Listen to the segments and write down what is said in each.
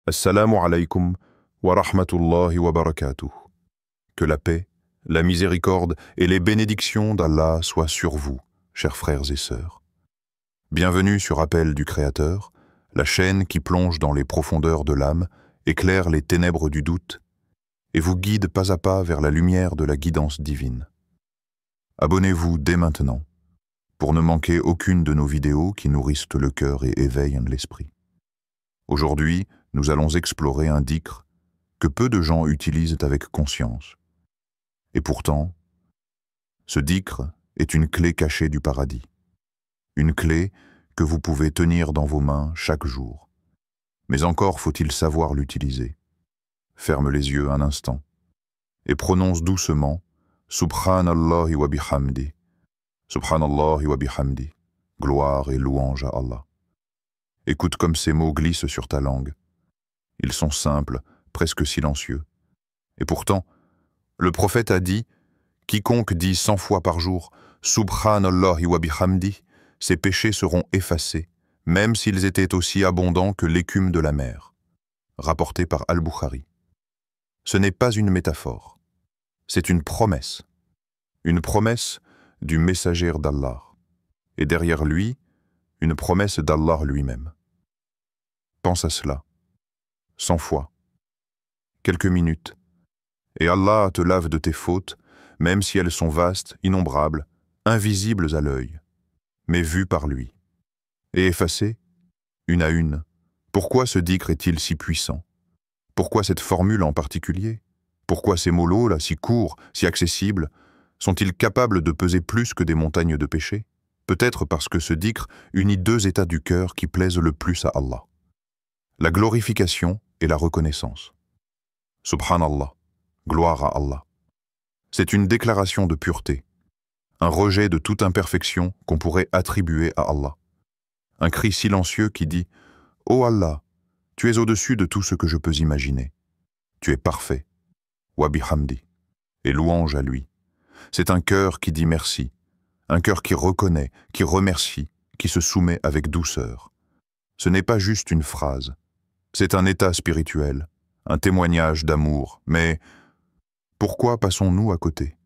Assalamu alaikum wa rahmatullahi wa barakatuh. Que la paix, la miséricorde et les bénédictions d'Allah soient sur vous, chers frères et sœurs. Bienvenue sur Appel du Créateur, la chaîne qui plonge dans les profondeurs de l'âme, éclaire les ténèbres du doute et vous guide pas à pas vers la lumière de la guidance divine. Abonnez-vous dès maintenant pour ne manquer aucune de nos vidéos qui nourrissent le cœur et éveillent l'esprit. Aujourd'hui, nous allons explorer un dhikr que peu de gens utilisent avec conscience. Et pourtant, ce dhikr est une clé cachée du paradis. Une clé que vous pouvez tenir dans vos mains chaque jour. Mais encore faut-il savoir l'utiliser. Ferme les yeux un instant et prononce doucement « Subhanallahi wa bihamdi » Subhanallahi wa bihamdi, gloire et louange à Allah. Écoute comme ces mots glissent sur ta langue. Ils sont simples, presque silencieux. Et pourtant, le prophète a dit « Quiconque dit 100 fois par jour « Subhanallahi wa bihamdi » ses péchés seront effacés, même s'ils étaient aussi abondants que l'écume de la mer. » Rapporté par Al-Bukhari. Ce n'est pas une métaphore, c'est une promesse du messager d'Allah, et derrière lui, une promesse d'Allah lui-même. Pense à cela, 100 fois, quelques minutes, et Allah te lave de tes fautes, même si elles sont vastes, innombrables, invisibles à l'œil, mais vues par lui. Et effacées, une à une. Pourquoi ce dhikr est-il si puissant? Pourquoi cette formule en particulier? Pourquoi ces mots là, si courts, si accessibles, sont-ils capables de peser plus que des montagnes de péché? Peut-être parce que ce dhikr unit deux états du cœur qui plaisent le plus à Allah. La glorification et la reconnaissance. Subhanallah, gloire à Allah. C'est une déclaration de pureté, un rejet de toute imperfection qu'on pourrait attribuer à Allah. Un cri silencieux qui dit « Ô Allah, tu es au-dessus de tout ce que je peux imaginer. Tu es parfait. Wa bihamdi. Et louange à lui. » C'est un cœur qui dit merci, un cœur qui reconnaît, qui remercie, qui se soumet avec douceur. Ce n'est pas juste une phrase, c'est un état spirituel, un témoignage d'amour. Mais pourquoi passons-nous à côté?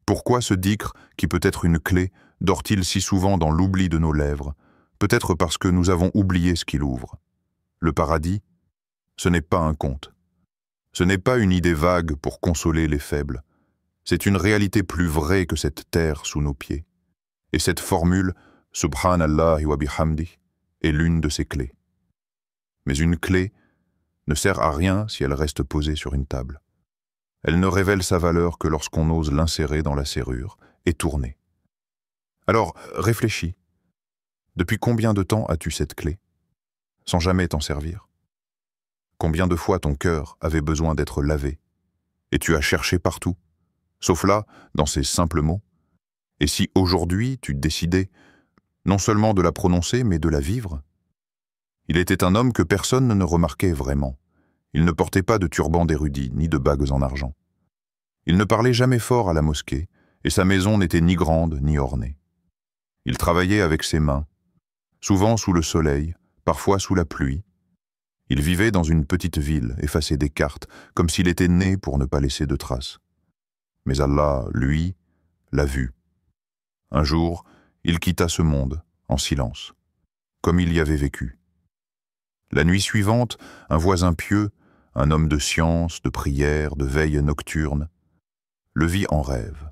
Pourquoi ce dhikr, qui peut être une clé, dort-il si souvent dans l'oubli de nos lèvres? Peut-être parce que nous avons oublié ce qu'il ouvre. Le paradis, ce n'est pas un conte. Ce n'est pas une idée vague pour consoler les faibles. C'est une réalité plus vraie que cette terre sous nos pieds. Et cette formule, Subhanallahi wa bihamdi, est l'une de ces clés. Mais une clé ne sert à rien si elle reste posée sur une table. Elle ne révèle sa valeur que lorsqu'on ose l'insérer dans la serrure et tourner. Alors, réfléchis. Depuis combien de temps as-tu cette clé, sans jamais t'en servir? Combien de fois ton cœur avait besoin d'être lavé, et tu as cherché partout, sauf là, dans ces simples mots? Et si aujourd'hui tu décidais, non seulement de la prononcer, mais de la vivre? Il était un homme que personne ne remarquait vraiment. Il ne portait pas de turban d'érudit, ni de bagues en argent. Il ne parlait jamais fort à la mosquée, et sa maison n'était ni grande ni ornée. Il travaillait avec ses mains, souvent sous le soleil, parfois sous la pluie. Il vivait dans une petite ville, effacée des cartes, comme s'il était né pour ne pas laisser de traces. Mais Allah, lui, l'a vu. Un jour, il quitta ce monde, en silence, comme il y avait vécu. La nuit suivante, un voisin pieux, un homme de science, de prière, de veille nocturne, le vit en rêve.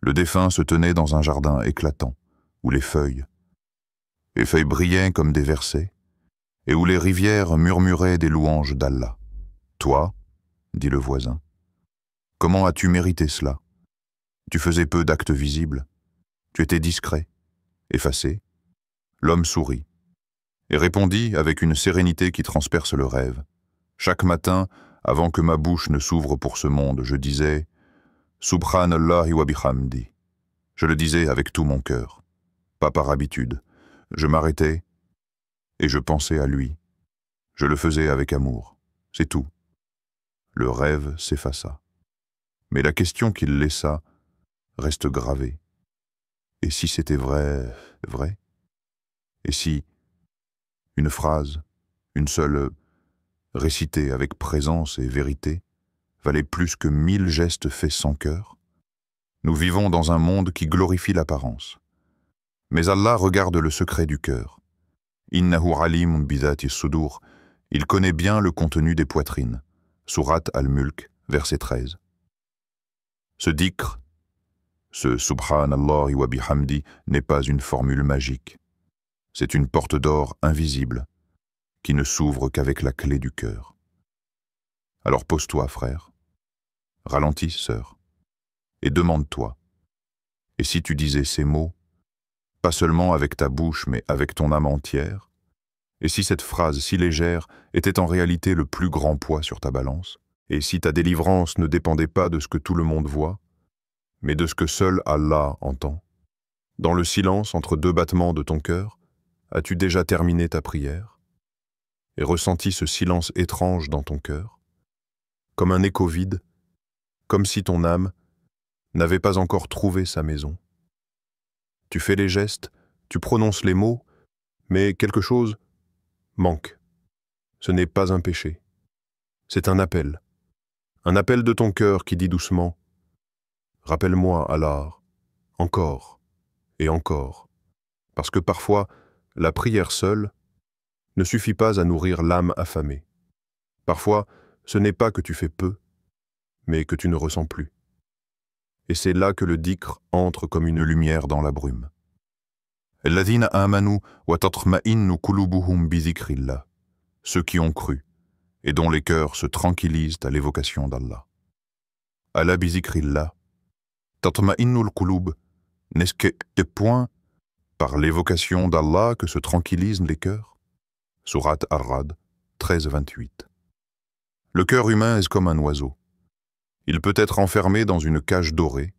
Le défunt se tenait dans un jardin éclatant, où les feuilles brillaient comme des versets, et où les rivières murmuraient des louanges d'Allah. « Toi, dit le voisin, comment as-tu mérité cela? Tu faisais peu d'actes visibles. Tu étais discret, effacé. » L'homme sourit et répondit avec une sérénité qui transperce le rêve. « Chaque matin, avant que ma bouche ne s'ouvre pour ce monde, je disais « Subhanallahi wa bihamdi ». Je le disais avec tout mon cœur, pas par habitude. Je m'arrêtais et je pensais à lui. Je le faisais avec amour, c'est tout. » Le rêve s'effaça. Mais la question qu'il laissa reste gravée. Et si c'était vrai, vrai? Et si une phrase, une seule récités avec présence et vérité, valaient plus que 1000 gestes faits sans cœur? Nous vivons dans un monde qui glorifie l'apparence. Mais Allah regarde le secret du cœur. Innahu alimun bidhati sudur. Il connaît bien le contenu des poitrines. Surat Al-Mulk, verset 13. Ce dhikr, ce Subhanallah wa bihamdi, n'est pas une formule magique. C'est une porte d'or invisible qui ne s'ouvre qu'avec la clé du cœur. Alors pose-toi, frère. Ralentis, sœur. Et demande-toi. Et si tu disais ces mots, pas seulement avec ta bouche, mais avec ton âme entière? Et si cette phrase si légère était en réalité le plus grand poids sur ta balance? Et si ta délivrance ne dépendait pas de ce que tout le monde voit, mais de ce que seul Allah entend? Dans le silence entre deux battements de ton cœur, as-tu déjà terminé ta prière et ressenti ce silence étrange dans ton cœur, comme un écho vide, comme si ton âme n'avait pas encore trouvé sa maison? Tu fais les gestes, tu prononces les mots, mais quelque chose manque. Ce n'est pas un péché. C'est un appel de ton cœur qui dit doucement « Rappelle-moi, Allah, encore et encore ». Parce que parfois, la prière seule ne suffit pas à nourrir l'âme affamée. Parfois, ce n'est pas que tu fais peu, mais que tu ne ressens plus. Et c'est là que le dhikr entre comme une lumière dans la brume. « Alladhina amanu wa tatma'innu qulubuhum bi dhikrillah » ceux qui ont cru et dont les cœurs se tranquillisent à l'évocation d'Allah. Ala bi dhikrillah, tatma'innul qulub, n'est-ce que point par l'évocation d'Allah que se tranquillisent les cœurs? Surat Ar-Ra'd 13-28. Le cœur humain est comme un oiseau. Il peut être enfermé dans une cage dorée,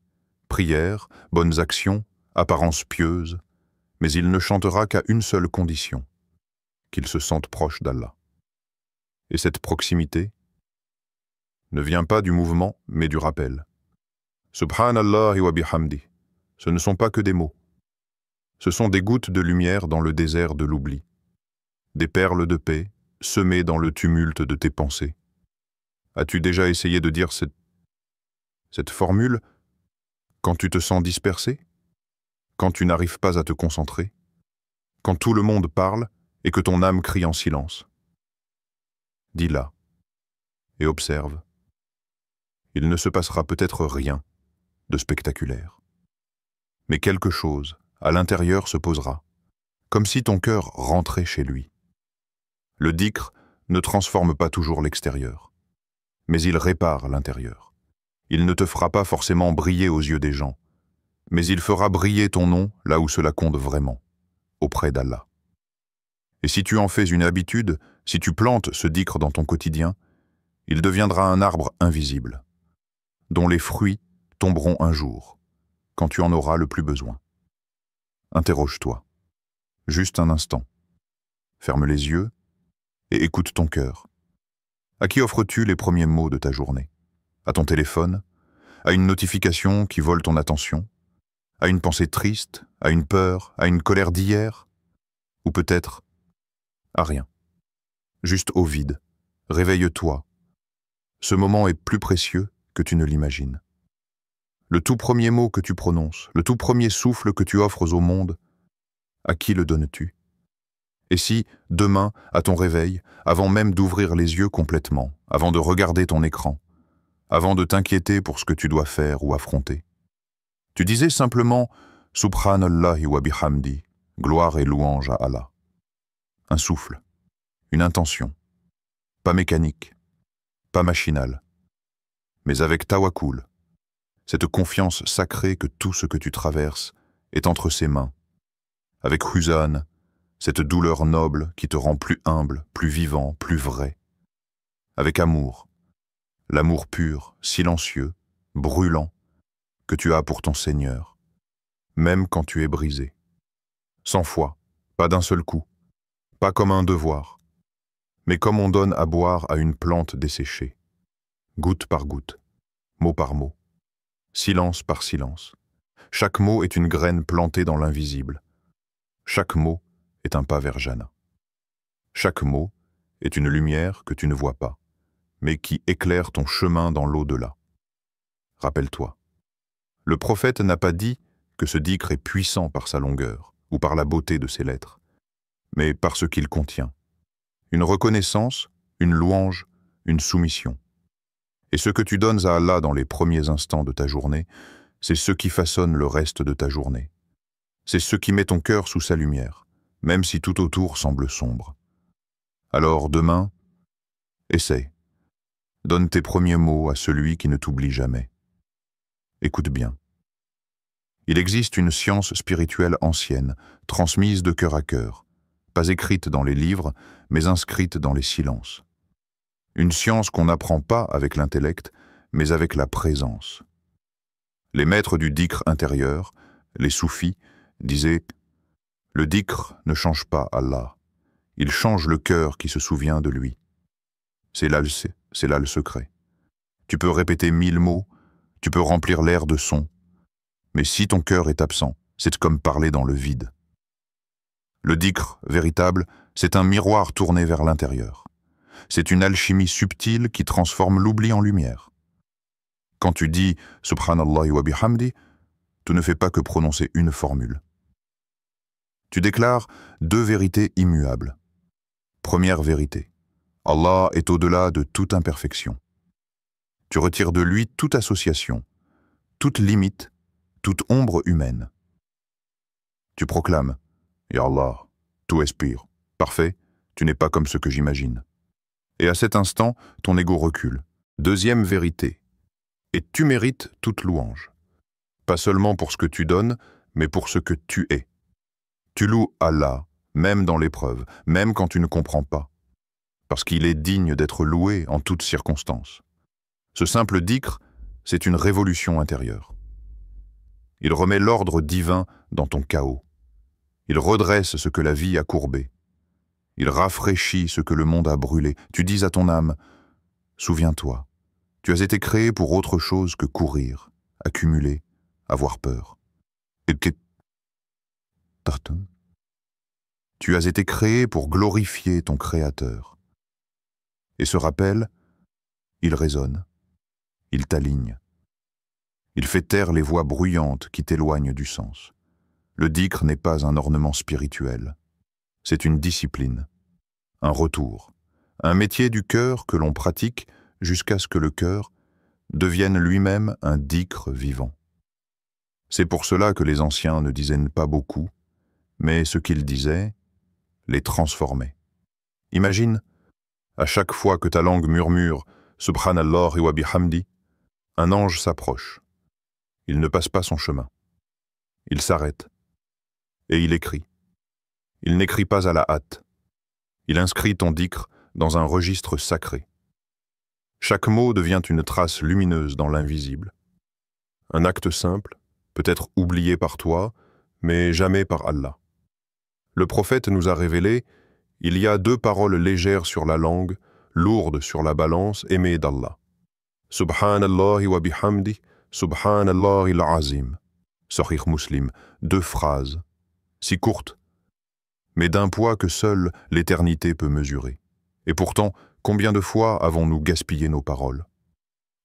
prière, bonnes actions, apparence pieuse, mais il ne chantera qu'à une seule condition, qu'il se sente proche d'Allah. Et cette proximité ne vient pas du mouvement, mais du rappel. Subhanallah wa bihamdi, ce ne sont pas que des mots. Ce sont des gouttes de lumière dans le désert de l'oubli, des perles de paix semées dans le tumulte de tes pensées. As-tu déjà essayé de dire cette formule quand tu te sens dispersé? Quand tu n'arrives pas à te concentrer? Quand tout le monde parle et que ton âme crie en silence? Dis-la et observe. Il ne se passera peut-être rien de spectaculaire. Mais quelque chose à l'intérieur se posera, comme si ton cœur rentrait chez lui. Le dhikr ne transforme pas toujours l'extérieur, mais il répare l'intérieur. Il ne te fera pas forcément briller aux yeux des gens, mais il fera briller ton nom là où cela compte vraiment, auprès d'Allah. Et si tu en fais une habitude, si tu plantes ce dhikr dans ton quotidien, il deviendra un arbre invisible, dont les fruits tomberont un jour, quand tu en auras le plus besoin. Interroge-toi, juste un instant. Ferme les yeux et écoute ton cœur. À qui offres-tu les premiers mots de ta journée? À ton téléphone? À une notification qui vole ton attention? À une pensée triste? À une peur? À une colère d'hier? Ou peut-être à rien. Juste au vide. Réveille-toi. Ce moment est plus précieux que tu ne l'imagines. Le tout premier mot que tu prononces, le tout premier souffle que tu offres au monde, à qui le donnes-tu? Et si, demain, à ton réveil, avant même d'ouvrir les yeux complètement, avant de regarder ton écran, avant de t'inquiéter pour ce que tu dois faire ou affronter, tu disais simplement « Subhanallahi wa bihamdi » gloire et louange à Allah. Un souffle, une intention, pas mécanique, pas machinale, mais avec tawakkul, cette confiance sacrée que tout ce que tu traverses est entre ses mains, avec huzan, cette douleur noble qui te rend plus humble, plus vivant, plus vrai, avec amour, l'amour pur, silencieux, brûlant, que tu as pour ton Seigneur, même quand tu es brisé. Sans foi, pas d'un seul coup, pas comme un devoir, mais comme on donne à boire à une plante desséchée, goutte par goutte, mot par mot, silence par silence. Chaque mot est une graine plantée dans l'invisible. Chaque mot est un pas vers Jannah. Chaque mot est une lumière que tu ne vois pas, mais qui éclaire ton chemin dans l'au-delà. Rappelle-toi, le prophète n'a pas dit que ce dhikr est puissant par sa longueur ou par la beauté de ses lettres, mais par ce qu'il contient. Une reconnaissance, une louange, une soumission. Et ce que tu donnes à Allah dans les premiers instants de ta journée, c'est ce qui façonne le reste de ta journée. C'est ce qui met ton cœur sous sa lumière, même si tout autour semble sombre. Alors demain, essaye. Donne tes premiers mots à celui qui ne t'oublie jamais. Écoute bien. Il existe une science spirituelle ancienne, transmise de cœur à cœur, pas écrite dans les livres, mais inscrite dans les silences. Une science qu'on n'apprend pas avec l'intellect, mais avec la présence. Les maîtres du dhikr intérieur, les soufis, disaient « Le dhikr ne change pas Allah, il change le cœur qui se souvient de lui. » C'est là le secret. Tu peux répéter 1000 mots, tu peux remplir l'air de sons, mais si ton cœur est absent, c'est comme parler dans le vide. Le dhikr véritable, c'est un miroir tourné vers l'intérieur. C'est une alchimie subtile qui transforme l'oubli en lumière. Quand tu dis « Subhanallah wa bihamdi », tu ne fais pas que prononcer une formule. Tu déclares 2 vérités immuables. Première vérité, Allah est au-delà de toute imperfection. Tu retires de lui toute association, toute limite, toute ombre humaine. Tu proclames « Ya Allah, tout est pur, parfait, tu n'es pas comme ce que j'imagine. » Et à cet instant, ton ego recule. Deuxième vérité, et tu mérites toute louange. Pas seulement pour ce que tu donnes, mais pour ce que tu es. Tu loues Allah, même dans l'épreuve, même quand tu ne comprends pas, parce qu'il est digne d'être loué en toutes circonstances. Ce simple dhikr, c'est une révolution intérieure. Il remet l'ordre divin dans ton chaos. Il redresse ce que la vie a courbé. Il rafraîchit ce que le monde a brûlé. Tu dis à ton âme, « Souviens-toi, tu as été créé pour autre chose que courir, accumuler, avoir peur. » Tu as été créé pour glorifier ton Créateur. Et ce rappel, il résonne, il t'aligne. Il fait taire les voix bruyantes qui t'éloignent du sens. Le dhikr n'est pas un ornement spirituel. C'est une discipline, un retour, un métier du cœur que l'on pratique jusqu'à ce que le cœur devienne lui-même un dhikr vivant. C'est pour cela que les anciens ne disaient pas beaucoup, mais ce qu'ils disaient les transformait. Imagine, à chaque fois que ta langue murmure « Subhanallah wa bihamdi », un ange s'approche. Il ne passe pas son chemin. Il s'arrête. Et il écrit. Il n'écrit pas à la hâte. Il inscrit ton dhikr dans un registre sacré. Chaque mot devient une trace lumineuse dans l'invisible. Un acte simple, peut-être oublié par toi, mais jamais par Allah. Le prophète nous a révélé, il y a 2 paroles légères sur la langue, lourdes sur la balance, aimées d'Allah. Subhanallah wa bihamdi, Subhanallah il-azim. Sahih Muslim, 2 phrases, si courtes, mais d'un poids que seule l'éternité peut mesurer. Et pourtant, combien de fois avons-nous gaspillé nos paroles?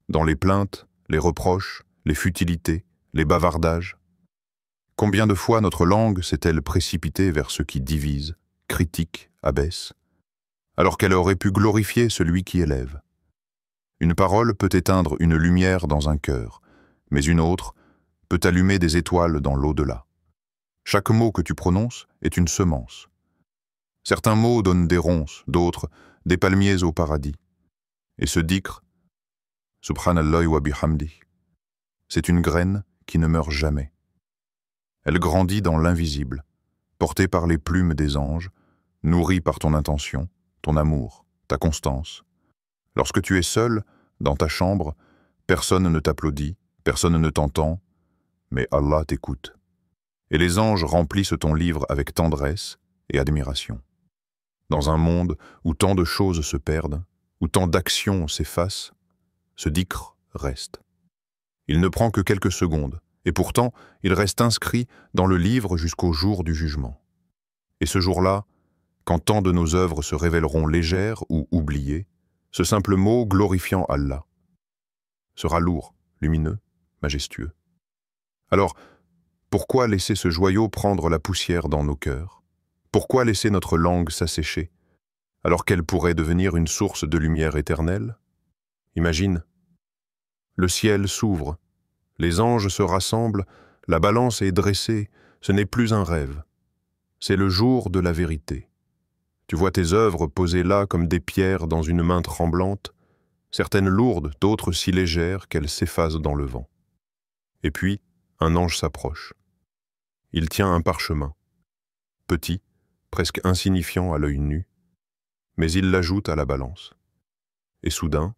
Dans les plaintes, les reproches, les futilités, les bavardages. Combien de fois notre langue s'est-elle précipitée vers ce qui divise, critique, abaisse, alors qu'elle aurait pu glorifier celui qui élève? Une parole peut éteindre une lumière dans un cœur, mais une autre peut allumer des étoiles dans l'au-delà. Chaque mot que tu prononces est une semence. Certains mots donnent des ronces, d'autres des palmiers au paradis. Et ce dhikr, Subhanallah wa bihamdi, c'est une graine qui ne meurt jamais. Elle grandit dans l'invisible, portée par les plumes des anges, nourrie par ton intention, ton amour, ta constance. Lorsque tu es seul, dans ta chambre, personne ne t'applaudit, personne ne t'entend, mais Allah t'écoute. Et les anges remplissent ton livre avec tendresse et admiration. Dans un monde où tant de choses se perdent, où tant d'actions s'effacent, ce dhikr reste. Il ne prend que quelques secondes, et pourtant, il reste inscrit dans le livre jusqu'au jour du jugement. Et ce jour-là, quand tant de nos œuvres se révéleront légères ou oubliées, ce simple mot glorifiant Allah sera lourd, lumineux, majestueux. Alors, pourquoi laisser ce joyau prendre la poussière dans nos cœurs? Pourquoi laisser notre langue s'assécher, alors qu'elle pourrait devenir une source de lumière éternelle? Imagine, le ciel s'ouvre, les anges se rassemblent, la balance est dressée, ce n'est plus un rêve. C'est le jour de la vérité. Tu vois tes œuvres posées là comme des pierres dans une main tremblante, certaines lourdes, d'autres si légères qu'elles s'effacent dans le vent. Et puis, un ange s'approche. Il tient un parchemin, petit, presque insignifiant à l'œil nu, mais il l'ajoute à la balance. Et soudain,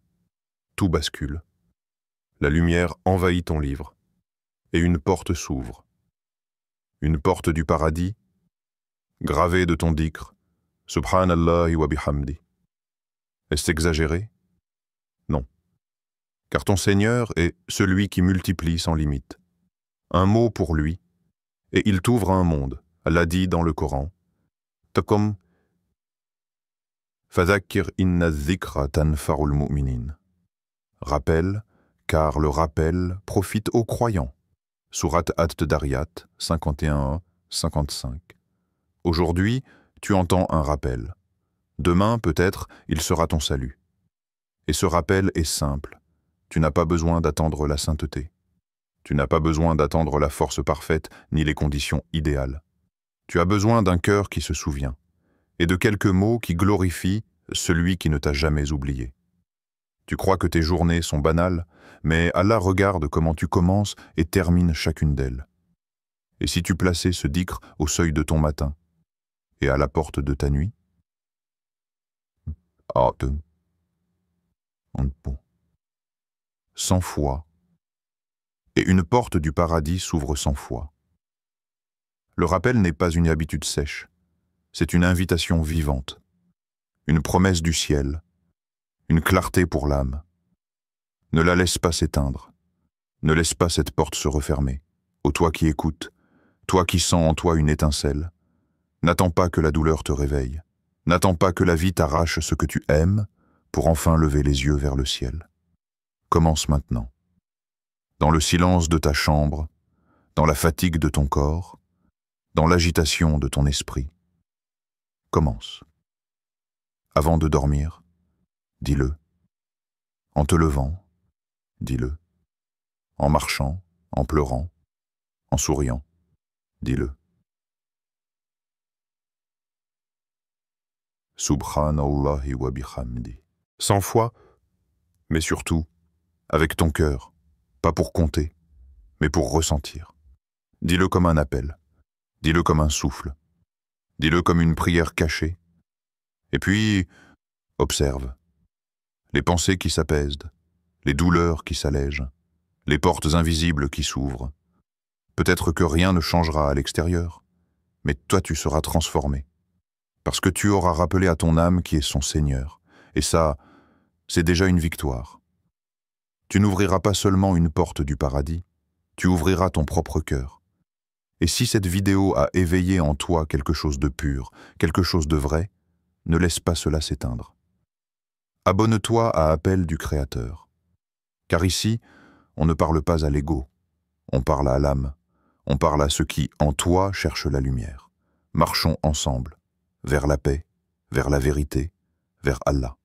tout bascule. La lumière envahit ton livre, et une porte s'ouvre. Une porte du paradis, gravée de ton dhikr, Subhanallah wa bihamdi. Est-ce exagéré? Non. Car ton Seigneur est celui qui multiplie sans limite. Un mot pour lui, et il t'ouvre un monde. Allah dit dans le Coran, Takum Fadhakir inna dhikra tanfa'ul mu'minin. Rappel, car le rappel profite aux croyants. Sourate At-Dariyat 51-55. Aujourd'hui, tu entends un rappel. Demain, peut-être, il sera ton salut. Et ce rappel est simple. Tu n'as pas besoin d'attendre la sainteté. Tu n'as pas besoin d'attendre la force parfaite ni les conditions idéales. Tu as besoin d'un cœur qui se souvient et de quelques mots qui glorifient celui qui ne t'a jamais oublié. Tu crois que tes journées sont banales, mais Allah regarde comment tu commences et termines chacune d'elles. Et si tu plaçais ce dhikr au seuil de ton matin et à la porte de ta nuit? Cent fois, et une porte du paradis s'ouvre 100 fois. Le rappel n'est pas une habitude sèche, c'est une invitation vivante, une promesse du ciel, une clarté pour l'âme. Ne la laisse pas s'éteindre, ne laisse pas cette porte se refermer. Ô toi qui écoutes, toi qui sens en toi une étincelle, n'attends pas que la douleur te réveille, n'attends pas que la vie t'arrache ce que tu aimes pour enfin lever les yeux vers le ciel. Commence maintenant. Dans le silence de ta chambre, dans la fatigue de ton corps, dans l'agitation de ton esprit. Commence. Avant de dormir, dis-le. En te levant, dis-le. En marchant, en pleurant, en souriant, dis-le. Subhanallahi wa bihamdi. 100 fois, mais surtout, avec ton cœur, pas pour compter, mais pour ressentir. Dis-le comme un appel, dis-le comme un souffle, dis-le comme une prière cachée. Et puis, observe. Les pensées qui s'apaisent, les douleurs qui s'allègent, les portes invisibles qui s'ouvrent. Peut-être que rien ne changera à l'extérieur, mais toi tu seras transformé. Parce que tu auras rappelé à ton âme qui est son Seigneur. Et ça, c'est déjà une victoire. Tu n'ouvriras pas seulement une porte du paradis, tu ouvriras ton propre cœur. Et si cette vidéo a éveillé en toi quelque chose de pur, quelque chose de vrai, ne laisse pas cela s'éteindre. Abonne-toi à Appel du Créateur. Car ici, on ne parle pas à l'ego, on parle à l'âme, on parle à ceux qui, en toi, cherchent la lumière. Marchons ensemble, vers la paix, vers la vérité, vers Allah.